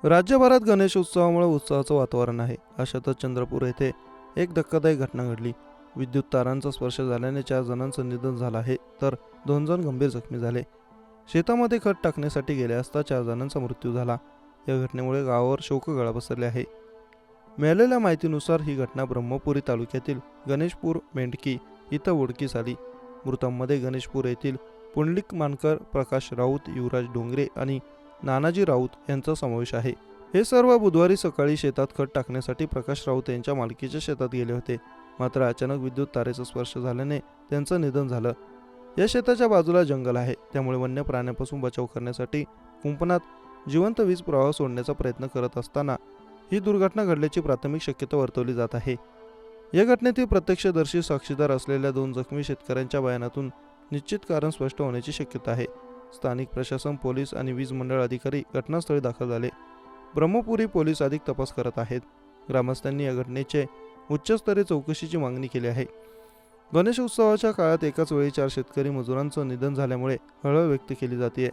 राज्यभरात गणेशोत्सवामुळे उत्साहाचं वातावरण आहे. अशातच चंद्रपूर येथे एक धक्कादायक घटना घडली. विद्युत तारांचा स्पर्श झाल्याने 4 जणांचं निधन झालं आहे, तर 2 जण गंभीर जखमी झाले. शेतामध्ये खत टाकण्यासाठी गेले असता 4 जणांचा मृत्यू झाला. या घटनेमुळे गावावर शोककळा पसरली आहे. मिळालेल्या माहितीनुसार ही घटना ब्रह्मपुरी तालुक्यातील गणेशपूर मेंढकी इथं उघडकीस आली. मृतांमध्ये गणेशपूर येथील पुंडलिक मानकर, प्रकाश राऊत, युवराज डोंगरे आणि नानाजी राऊत यांचा समावेश आहे. हे सर्व बुधवारी सकाळी शेतात खत टाकण्यासाठी प्रकाश राऊत यांच्या मालकीच्या शेतात गेले होते. मात्र अचानक विद्युत तारेचा स्पर्श झाल्याने त्यांचं निधन झालं. या शेताच्या बाजूला जंगल आहे, त्यामुळे वन्य प्राण्यांपासून बचाव करण्यासाठी कुंपणात जिवंत वीज प्रवाह सोडण्याचा प्रयत्न करत असताना ही दुर्घटना घडल्याची प्राथमिक शक्यता वर्तवली जात आहे. या घटनेतील प्रत्यक्षदर्शी साक्षीदार असलेल्या 2 जखमी शेतकऱ्यांच्या बयानातून निश्चित कारण स्पष्ट होण्याची शक्यता आहे. स्थानिक प्रशासन, पोलीस आणि वीज मंडळ अधिकारी घटनास्थळी दाखल झाले. ब्रह्मपुरी पोलीस अधिक तपास करत आहेत. ग्रामस्थांनी या घटनेचे उच्चस्तरीय चौकशीची मागणी केली आहे. गणेश उत्सवाच्या काळात एकाच वेळी 4 शेतकरी मजुरांचं निधन झाल्यामुळे हळहळ व्यक्त केली जाते.